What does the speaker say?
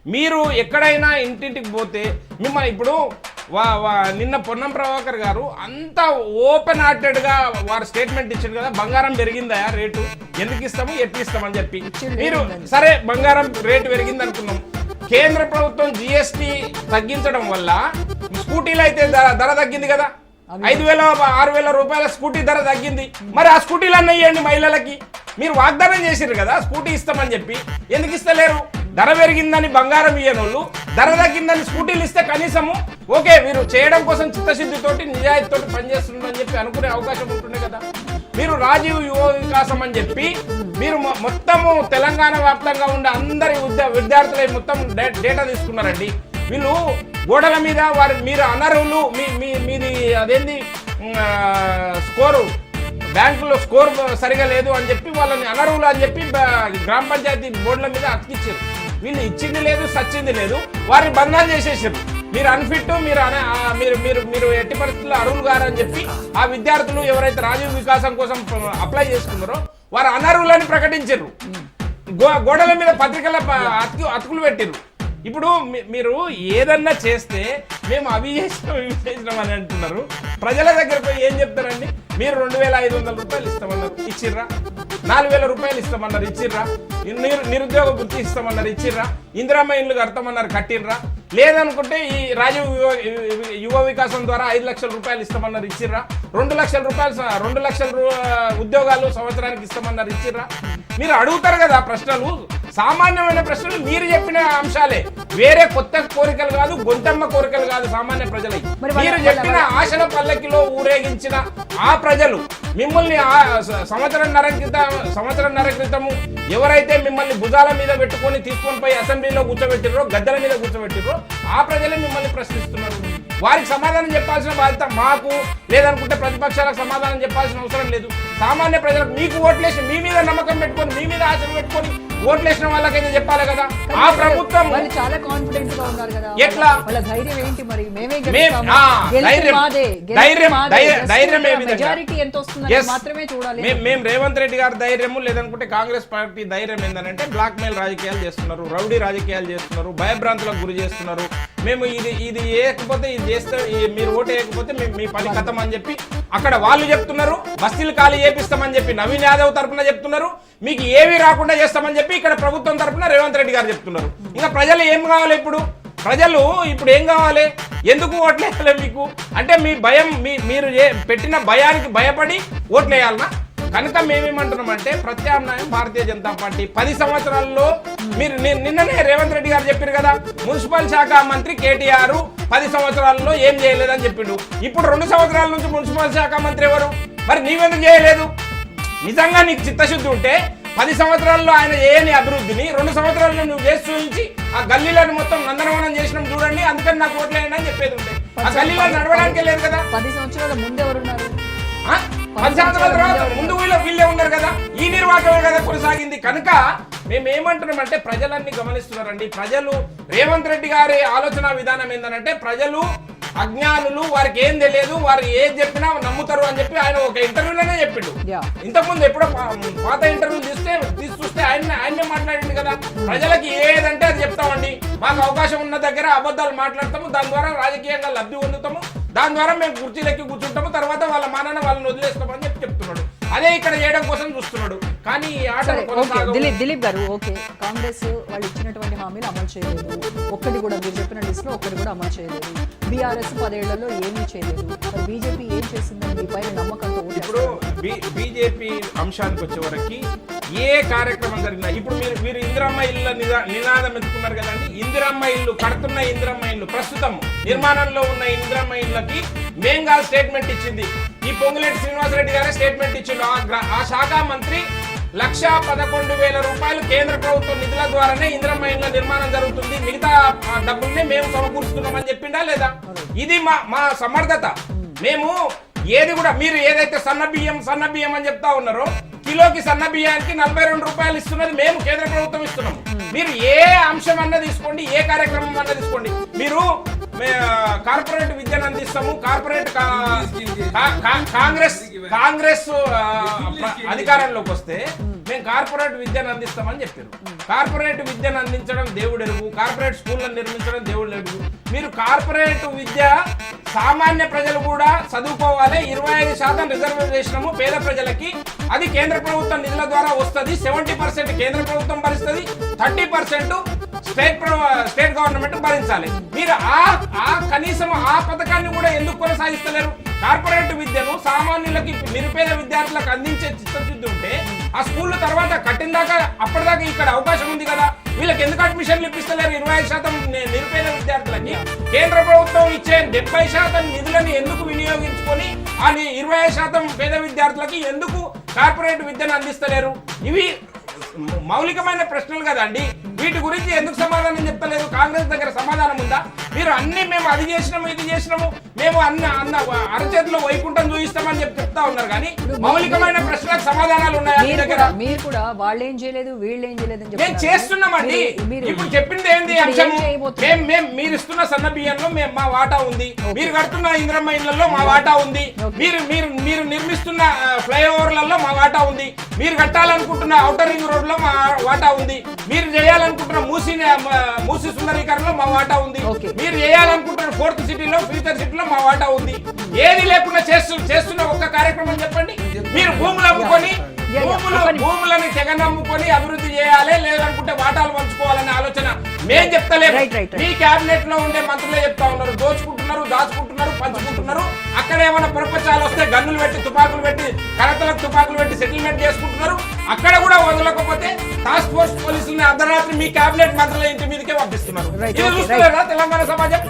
మీరు ఎక్కడైనా ఇంటింటికి పోతే మిమ్మల్ని ఇప్పుడు నిన్న పొన్నం ప్రభాకర్ గారు అంత ఓపెన్ హార్టెడ్గా వారు స్టేట్మెంట్ ఇచ్చారు కదా, బంగారం పెరిగిందా రేటు, ఎందుకు ఇస్తాము ఎట్లు ఇస్తామని చెప్పి. మీరు సరే బంగారం రేటు పెరిగింది అనుకున్నాం, కేంద్ర ప్రభుత్వం జిఎస్టీ తగ్గించడం వల్ల స్కూటీలు అయితే ధర తగ్గింది కదా, 5,000-6,000 రూపాయల స్కూటీ ధర తగ్గింది. మరి ఆ స్కూటీలు అన్న ఇవ్వండి మహిళలకి. మీరు వాగ్దానం చేసిరు కదా స్కూటీ ఇస్తామని చెప్పి, ఎందుకు ఇస్తలేరు? ధర పెరిగిందని బంగారం ఇయ్యనోళ్ళు ధర తగ్గిందని స్కూటీలు ఇస్తే కనీసము ఓకే మీరు చేయడం కోసం చిత్తశుద్ధితోటి నిజాయితీతోటి పనిచేస్తుందని చెప్పి అనుకునే అవకాశం ఉంటుండే కదా. మీరు రాజీవ్ యువ వికాసం అని చెప్పి మీరు మొత్తము తెలంగాణ వ్యాప్తంగా ఉండే అందరి విద్యార్థుల మొత్తం డేటా తీసుకున్నారండి. వీళ్ళు గోడల మీద మీరు అనర్హులు, మీది అదేంది స్కోరు బ్యాంకులో స్కోర్ సరిగా లేదు అని చెప్పి వాళ్ళని అనర్హులు అని చెప్పి గ్రామ పంచాయతీ బోర్డుల మీద అతికిచ్చారు. వీళ్ళు ఇచ్చింది లేదు సచ్చింది లేదు, వారిని బంధాలు చేసేసారు. మీరు అన్ఫిట్, మీరు ఎట్టి పరిస్థితుల్లో అర్హులు గారని చెప్పి ఆ విద్యార్థులు ఎవరైతే రాజీవ్ వికాసం కోసం అప్లై చేసుకున్నారో వారు అనర్హులని ప్రకటించారు. గోడల మీద పత్రికల అతుకులు పెట్టారు. ఇప్పుడు మీరు ఏదన్నా చేస్తే మేము అవి చేసినాం అని అంటున్నారు. ప్రజల దగ్గర పోయి ఏం చెప్తారండి? మీరు 2,500 రూపాయలు ఇస్తామన్నారు, ఇచ్చిర్రా? 4,000 రూపాయలు ఇస్తామన్నారు, ఇచ్చిర్రా? నిరుద్యోగ వృత్తి ఇస్తామన్నారు, ఇచ్చిర్రా? ఇందిరమ్మ ఇల్లు కడతామన్నారు, కట్టిర్రా? లేదనుకుంటే ఈ రాజీవ్ యువ వికాసం ద్వారా 5 లక్షల రూపాయలు ఇస్తామన్నారు, ఇచ్చిర్రా? 2 లక్షల రూపాయలు 2 లక్షల ఉద్యోగాలు సంవత్సరానికి ఇస్తామన్నారు, ఇచ్చిర్రా? మీరు అడుగుతారు కదా ప్రశ్నలు, సామాన్యమైన ప్రశ్నలు మీరు చెప్పిన అంశాలే, వేరే కొత్త కోరికలు కాదు, గొంతమ్మ కోరికలు కాదు సామాన్య ప్రజలై. మీరు చెప్పిన ఆశల పల్లకిలో ఊరేగించిన ఆ ప్రజలు మిమ్మల్ని సంవత్సరంన్నర క్రితము ఎవరైతే మిమ్మల్ని భుజాల మీద పెట్టుకొని తీసుకొని పోయి అసెంబ్లీలో కూర్చోబెట్టిర్రో, గద్దెల మీద కూర్చోబెట్టిర్రో ఆ ప్రజలే మిమ్మల్ని ప్రశ్నిస్తున్నారు. వారికి సమాధానం చెప్పాల్సిన బాధ్యత మాకు, లేదనుకుంటే ప్రతిపక్షాలకు సమాధానం చెప్పాల్సిన అవసరం లేదు. సామాన్య ప్రజలకు మీకు ఓట్లేసి మీ మీద నమ్మకం పెట్టుకొని మీ మీద ఆశలు పెట్టుకొని ఓట్లేసిన వాళ్ళకైతే చెప్పాలి కదా. ఆ ప్రభుత్వం చాలా కాన్ఫిడెంట్ గా ఉన్నారు కదా, ఎట్లా వాళ్ళ ధైర్యం ఏంటి? మరి మేము రేవంత్ రెడ్డి గారి ధైర్యము, లేదనుకుంటే కాంగ్రెస్ పార్టీ ధైర్యం ఏంటంటే బ్లాక్ మెయిల్ రాజకీయాలు చేస్తున్నారు, రౌడీ రాజకీయాలు చేస్తున్నారు, భయభ్రాంతులకు గురి చేస్తున్నారు. మేము ఇది వేయకపోతే ఇది చేస్తే, మీరు ఓటు వేయకపోతే మీ పని కథం అని చెప్పి అక్కడ వాళ్ళు చెప్తున్నారు. బస్తీలు ఖాళీ చేపిస్తామని చెప్పి నవీన్ యాదవ్ తరఫున చెప్తున్నారు. మీకు ఏవి రాకుండా చేస్తామని చెప్పి ఇక్కడ ప్రభుత్వం తరఫున రేవంత్ రెడ్డి గారు చెప్తున్నారు. ఇంకా ప్రజలు ఏం కావాలి? ప్రజలు ఇప్పుడు ఏం కావాలి? ఎందుకు ఓట్లేయాలి మీకు? అంటే మీ భయం, మీరు పెట్టిన భయానికి భయపడి ఓట్లేయాలనా? కనుక మేమేమంటున్నామంటే ప్రత్యామ్నాయం భారతీయ జనతా పార్టీ. 10 సంవత్సరాల్లో మీరు నిన్ననే రేవంత్ రెడ్డి గారు చెప్పారు కదా, మున్సిపల్ శాఖ మంత్రి కేటీఆర్ 10 సంవత్సరాల్లో ఏం చేయలేదని చెప్పిండు. ఇప్పుడు 2 సంవత్సరాల నుంచి మున్సిపల్ శాఖ మంత్రి ఎవరు? మరి నీవెందుకు చేయలేదు? నిజంగా నీకు చిత్తశుద్ధి ఉంటే 10 సంవత్సరాల్లో ఆయన చేయని అభివృద్ధిని 2 సంవత్సరాల్లో నువ్వు చేసి చూపించి ఆ గల్లీలను మొత్తం నందనవనం చేసినాం చూడండి, అందుకని నాకు ఓట్లేయండి అని చెప్పేది ఉంటే ఆ గల్లీలో నడవడానికే లేదు కదా. 10 సంవత్సరాల ముందు ఎవరున్నారు? 10 సంవత్సరాల తర్వాత ముందు వీళ్ళే ఉన్నారు కదా. ఈ నిర్వాహకమే కదా కొనసాగింది. కనుక మేమేమంటున్నామంటే ప్రజలన్నీ గమనిస్తున్నారండి. ప్రజలు రేవంత్ రెడ్డి గారి ఆలోచన విధానం ఏంటంటే ప్రజలు అజ్ఞానులు, వారికి ఏం తెలియదు, వారు ఏది చెప్పినా నమ్ముతారు అని చెప్పి ఆయన ఒక ఇంటర్వ్యూలోనే చెప్పిండు. ఇంతకుముందు ఎప్పుడో పాత ఇంటర్వ్యూ చూస్తే ఆయనే మాట్లాడింది కదా, ప్రజలకి ఏదంటే అది చెప్తామండి, మాకు అవకాశం ఉన్న దగ్గర అబద్ధాలు మాట్లాడతాము, దాని ద్వారా రాజకీయంగా లబ్ధి పొందుతాము, దాని ద్వారా మేము కుర్చీలెక్కి కూర్చుంటాము, తర్వాత వాళ్ళ మానాన్ని వాళ్ళని వదిలేస్తామని చెప్పి చెప్తున్నాడు. అదే ఇక్కడ చేయడం కోసం చూస్తున్నాడు. కానీ దిలీప్ గారు, ఓకే, కాంగ్రెస్ వాళ్ళు ఇచ్చినటువంటి హామీలు అమలు చేయలేదు, ఒక్కటి కూడా మీరు చెప్పిన లిస్ట్ లో ఒక్కటి కూడా అమలు చేయలేదు. బీఆర్ఎస్ 10 ఏళ్లలో ఏమీ చేయలేదు. మరి బీజేపీ ఏం చేసిందని మీ పైన నమ్మకంతో? ఇప్పుడు బీజేపీ అంశానికి వచ్చే వరకు ఏ కార్యక్రమం జరిగినా, ఇప్పుడు మీరు ఇందిరమ్మ ఇల్లు నినాదం ఎత్తుకున్నారు కదండి. ఇందిరమ్మ ఇల్లు కడుతున్న ఇందిరమ్మ ఇల్లు, ప్రస్తుతం నిర్మాణంలో ఉన్న ఇందిరమ్మ ఇళ్ళకి మేంగా స్టేట్మెంట్ ఇచ్చింది. ఈ పొంగులేటి శ్రీనివాసరెడ్డి గారే స్టేట్మెంట్ ఇచ్చిండు. ఆ శాఖ మంత్రి 1,11,000 రూపాయలు కేంద్ర ప్రభుత్వ నిధుల ద్వారానే ఇందిరమ్మ ఇళ్ళ నిర్మాణం జరుగుతుంది, మిగతా డబ్బుల్ని మేము సమకూరుస్తున్నామని చెప్పిండా లేదా? ఇది మా సమర్థత. మేము ఏది కూడా, మీరు ఏదైతే సన్న బియ్యం అని చెప్తా ఉన్నారో, కిలోకి సన్న బియ్యానికి 42 రూపాయలు ఇస్తున్నది మేము, కేంద్ర ప్రభుత్వం ఇస్తున్నాం. మీరు ఏ అంశం అన్నా తీసుకోండి, ఏ కార్యక్రమం అన్నా తీసుకోండి. మీరు కార్పొరేట్ విద్యను అందిస్తాము, కార్పొరేట్ కాంగ్రెస్ అధికారంలోకి వస్తే మేము కార్పొరేట్ విద్యను అందిస్తామని చెప్పారు. కార్పొరేట్ విద్యను అందించడం దేవుడు ఎరుగు, కార్పొరేట్ స్కూళ్ళను నిర్మించడం దేవుడు ఎరుగు. మీరు కార్పొరేట్ విద్య సామాన్య ప్రజలు కూడా చదువుకోవాలి, 25% రిజర్వేషన్ పేద ప్రజలకి, అది కేంద్ర ప్రభుత్వం నిధుల ద్వారా వస్తుంది. 70% కేంద్ర ప్రభుత్వం భరిస్తుంది, 30% స్టేట్ గవర్నమెంట్ భరించాలి. మీరు ఆ కనీసం ఆ పథకాన్ని కూడా ఎందుకు కొనసాగిస్తలేరు? కార్పొరేట్ విద్యను సామాన్యులకి, నిరుపేద విద్యార్థులకు అందించే చిత్తశుద్ధి ఉంటే ఆ స్కూల్ తర్వాత కట్టిన దాకా అప్పటిదాకా ఇక్కడ అవకాశం ఉంది కదా, వీళ్ళకి ఎందుకు అడ్మిషన్లు ఇప్పిస్తలేరు? 25% నిరుపేద విద్యార్థులకి కేంద్ర ప్రభుత్వం ఇచ్చే 70% నిధులను ఎందుకు వినియోగించుకొని ఆ 25% పేద విద్యార్థులకి ఎందుకు కార్పొరేట్ విద్యను అందిస్తలేరు? ఇవి మౌలికమైన ప్రశ్నలు కదండి. వీటి గురించి ఎందుకు సమాధానం చెప్తలేదు? కాంగ్రెస్ దగ్గర సమాధానం ఉందా? మీరు అన్ని మేము అది చేసినాము, ఇది చేసినాము, మేము అన్న అరచేతిలో వైకుంఠం చూపిస్తామని చెప్తా ఉన్నారు, కానీ మౌలికమైన ప్రశ్నలకు సమాధానాలు ఉన్నాయా మీ దగ్గర? మీరు కూడా వాళ్ళు ఏం చేయలేదు, వీళ్ళు ఏం చేయలేదు అని మేము చేస్తున్నామండి. ఇప్పుడు చెప్పింది ఏంది అంశం? మీరు ఇస్తున్న సన్న బియ్యంలో మా వాటా ఉంది, మీరు కడుతున్న ఇంద్రమ్మ ఇళ్లలో మా వాటా ఉంది, మీరు నిర్మిస్తున్న ఫ్లైఓవర్లలో మా వాటా ఉంది, మీరు కట్టాలనుకుంటున్న ఔటర్ రింగ్ రోడ్ లో మా వాటా ఉంది, మీరు చేయాలనుకుంటున్న మూసి సుందరీకరణలో మా వాటా ఉంది, మీరు చేయాలనుకుంటున్న 4th సిటీలో, ఫ్యూచర్ సిటీలో మా వాటా ఉంది. ఏది లేకుండా చేస్తున్న ఒక్క కార్యక్రమం చెప్పండి. మీరు భూములు అమ్ముకొని భూములని తెగనమ్ముకొని అభివృద్ధి చేయాలి, లేదనుకుంటే వాటాలు పంచుకోవాలనే ఆలోచన మేం చెప్తలేము. మీ క్యాబినెట్ లో ఉండే మంత్రులే చెప్తా ఉన్నారు. దోచుకుంటున్నారు, దాచుకుంటున్నారు, పంచుకుంటున్నారు. అక్కడ ఏమైనా ప్రపంచాలు వస్తే గన్నులు పెట్టి, తుపాకులు పెట్టి, కరతలకు తుపాకులు పెట్టి సెటిల్మెంట్ చేసుకుంటున్నారు. అక్కడ కూడా వదలకపోతే టాస్క్ ఫోర్స్ పోలీసుల్ని అర్ధరాత్రి మీ క్యాబినెట్ మంత్రుల ఇంటి మీదకే పంపిస్తున్నారు. ఇది చూస్తున్నారా తెలంగాణ సమాజం?